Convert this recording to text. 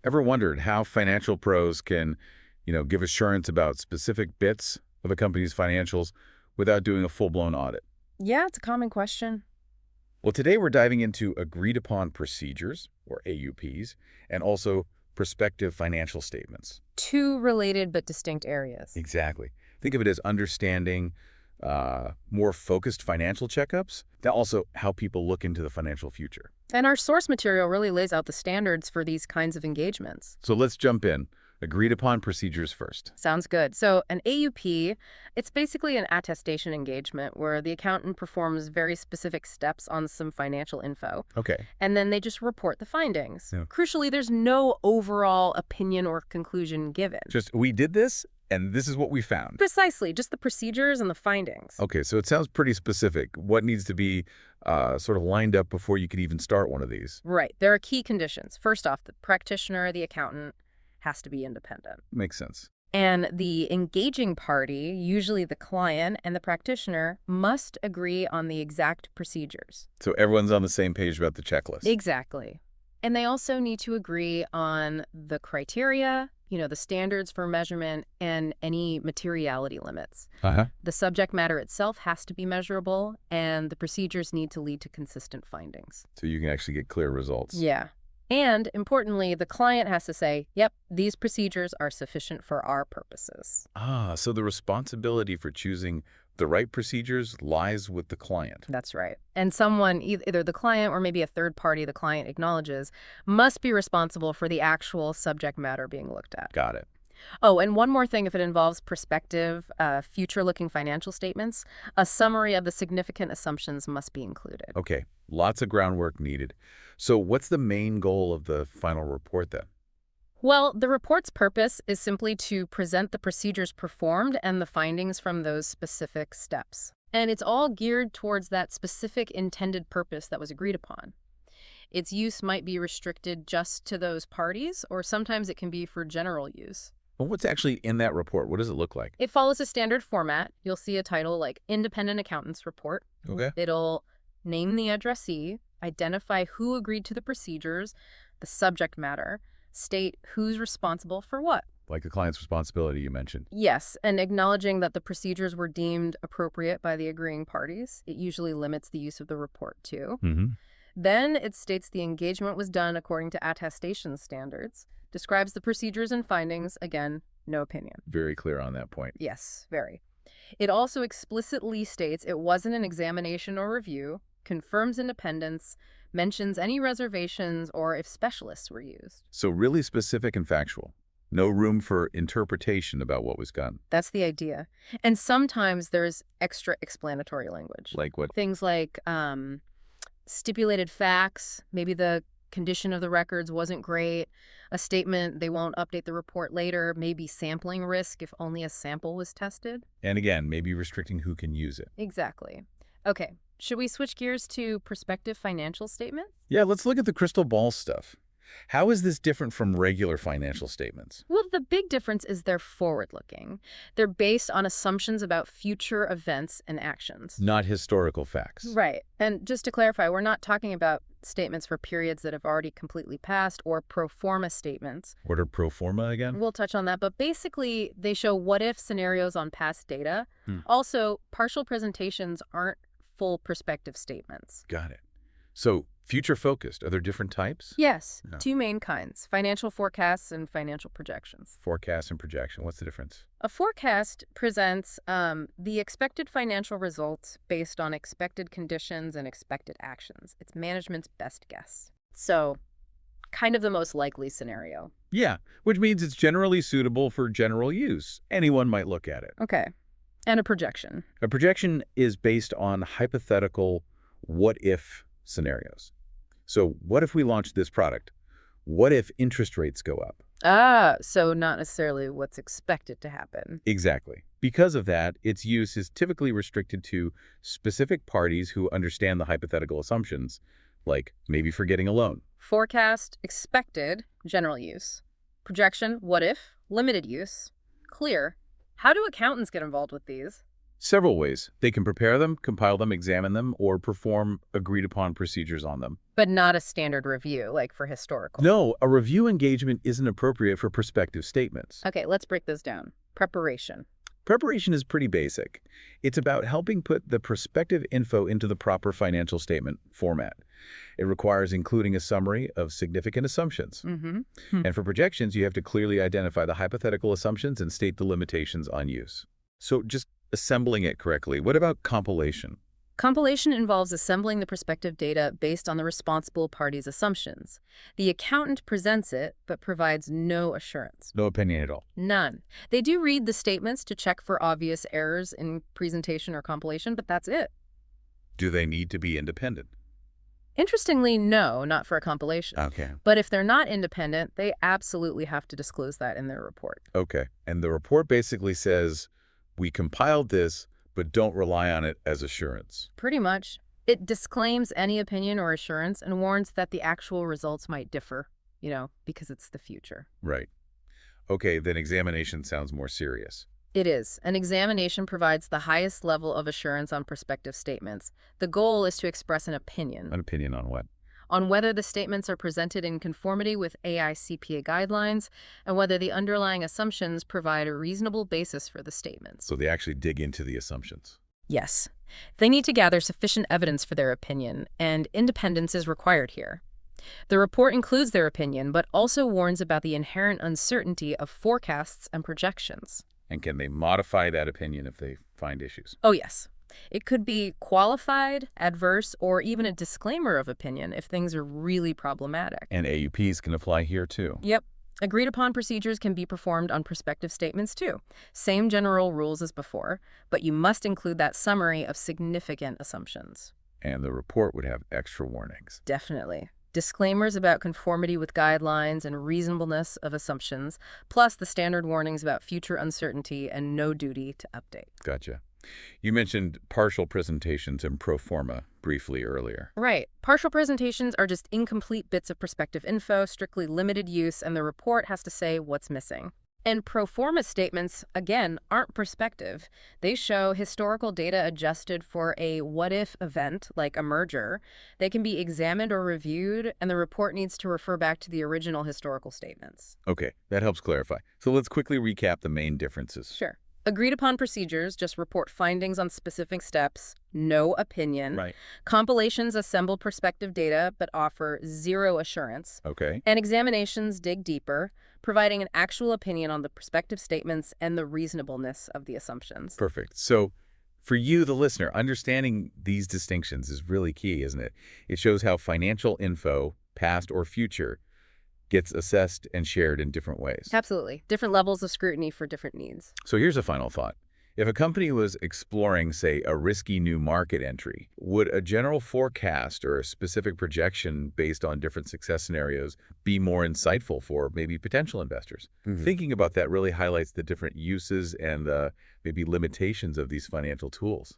Ever wondered how financial pros can, give assurance about specific bits of a company's financials without doing a full-blown audit? Yeah, it's a common question. Well, today we're diving into agreed upon procedures, or AUPs, and also prospective financial statements. Two related but distinct areas. Exactly. Think of it as understanding more focused financial checkups, and also how people look into the financial future. And our source material really lays out the standards for these kinds of engagements. So let's jump in. Agreed upon procedures first. Sounds good. So an AUP, it's basically an attestation engagement where the accountant performs very specific steps on some financial info, Okay. and then they just report the findings. Yeah. Crucially, there's no overall opinion or conclusion given. Just, we did this, and this is what we found. Precisely, just the procedures and the findings. Okay, so it sounds pretty specific. What needs to be sort of lined up before you could even start one of these? Right. There are key conditions. First off, the practitioner, the accountant, has to be independent. Makes sense. And the engaging party, usually the client and the practitioner, must agree on the exact procedures. So everyone's on the same page about the checklist. Exactly. And they also need to agree on the criteria, the standards for measurement, and any materiality limits. Uh-huh. The subject matter itself has to be measurable, and the procedures need to lead to consistent findings. So you can actually get clear results. Yeah. And importantly, the client has to say, yep, these procedures are sufficient for our purposes. So the responsibility for choosing the right procedures lies with the client. That's right. And someone, either the client or maybe a third party the client acknowledges, must be responsible for the actual subject matter being looked at. Got it. Oh, and one more thing, if it involves prospective, future-looking financial statements, a summary of the significant assumptions must be included. Okay, lots of groundwork needed. So what's the main goal of the final report then? Well, the report's purpose is simply to present the procedures performed and the findings from those specific steps. And it's all geared towards that specific intended purpose that was agreed upon. Its use might be restricted just to those parties, or sometimes it can be for general use. Well, what's actually in that report? What does it look like? It follows a standard format. You'll see a title like Independent Accountant's Report. Okay. It'll name the addressee, identify who agreed to the procedures, the subject matter, state who's responsible for what. Like the client's responsibility you mentioned. Yes, and acknowledging that the procedures were deemed appropriate by the agreeing parties. It usually limits the use of the report too. Mm-hmm. Then it states the engagement was done according to attestation standards, describes the procedures and findings, again, no opinion. Very clear on that point. Yes, very. It also explicitly states it wasn't an examination or review, confirms independence, mentions any reservations or if specialists were used. So really specific and factual. No room for interpretation about what was done. That's the idea. And sometimes there's extra explanatory language. Like what? Things like stipulated facts, maybe the condition of the records wasn't great, a statement they won't update the report later, maybe sampling risk if only a sample was tested. And again, maybe restricting who can use it. Exactly. Okay, should we switch gears to prospective financial statements? Yeah, let's look at the crystal ball stuff. How is this different from regular financial statements? Well, the big difference is they're forward-looking. They're based on assumptions about future events and actions. Not historical facts. Right. And just to clarify, we're not talking about statements for periods that have already completely passed or pro forma statements. What are pro forma again? We'll touch on that, but basically they show what-if scenarios on past data. Hmm. Also, partial presentations aren't full prospective statements. Got it. So future focused, are there different types? Yes, No. two main kinds, financial forecasts and financial projections. Forecast and projection. What's the difference? A forecast presents the expected financial results based on expected conditions and expected actions. It's management's best guess. So, kind of the most likely scenario. Yeah, which means it's generally suitable for general use. Anyone might look at it. Okay. And a projection. A projection is based on hypothetical what-if scenarios. So what if we launch this product? What if interest rates go up? So not necessarily what's expected to happen. Exactly. Because of that, its use is typically restricted to specific parties who understand the hypothetical assumptions, like maybe for getting a loan. Forecast, expected, general use. Projection, what if, limited use. Clear. How do accountants get involved with these? Several ways. They can prepare them, compile them, examine them, or perform agreed-upon procedures on them. But not a standard review, like for historical. No, a review engagement isn't appropriate for prospective statements. Okay, let's break those down. Preparation. Preparation is pretty basic. It's about helping put the prospective info into the proper financial statement format. It requires including a summary of significant assumptions. Mm-hmm. And for projections, you have to clearly identify the hypothetical assumptions and state the limitations on use. So just assembling it correctly. What about compilation? Compilation involves assembling the prospective data based on the responsible party's assumptions. The accountant presents it, but provides no assurance. No opinion at all. None. They do read the statements to check for obvious errors in presentation or compilation, but that's it. Do they need to be independent? Interestingly, no, not for a compilation. Okay. But if they're not independent, they absolutely have to disclose that in their report. Okay. And the report basically says, we compiled this, but don't rely on it as assurance. Pretty much. It disclaims any opinion or assurance and warns that the actual results might differ, because it's the future. Right. Okay, then examination sounds more serious. It is. An examination provides the highest level of assurance on prospective statements. The goal is to express an opinion. An opinion on what? On whether the statements are presented in conformity with AICPA guidelines and whether the underlying assumptions provide a reasonable basis for the statements. So they actually dig into the assumptions. Yes. They need to gather sufficient evidence for their opinion, and independence is required here. The report includes their opinion, but also warns about the inherent uncertainty of forecasts and projections. And can they modify that opinion if they find issues? Oh, yes. It could be qualified, adverse, or even a disclaimer of opinion if things are really problematic. And AUPs can apply here too. Yep. Agreed-upon procedures can be performed on prospective statements too. Same general rules as before, but you must include that summary of significant assumptions. And the report would have extra warnings. Definitely. Disclaimers about conformity with guidelines and reasonableness of assumptions, plus the standard warnings about future uncertainty and no duty to update. Gotcha. You mentioned partial presentations and pro forma briefly earlier. Right. Partial presentations are just incomplete bits of prospective info, strictly limited use, and the report has to say what's missing. And pro forma statements, again, aren't prospective. They show historical data adjusted for a what-if event, like a merger. They can be examined or reviewed, and the report needs to refer back to the original historical statements. Okay, that helps clarify. So let's quickly recap the main differences. Sure. Agreed-upon procedures just report findings on specific steps, no opinion. Right. Compilations assemble prospective data but offer zero assurance. Okay. And examinations dig deeper, providing an actual opinion on the prospective statements and the reasonableness of the assumptions. Perfect. So for you, the listener, understanding these distinctions is really key, isn't it? It shows how financial info, past or future, gets assessed and shared in different ways. Absolutely. Different levels of scrutiny for different needs. So here's a final thought. If a company was exploring, say, a risky new market entry, would a general forecast or a specific projection based on different success scenarios be more insightful for maybe potential investors? Thinking about that really highlights the different uses and maybe limitations of these financial tools.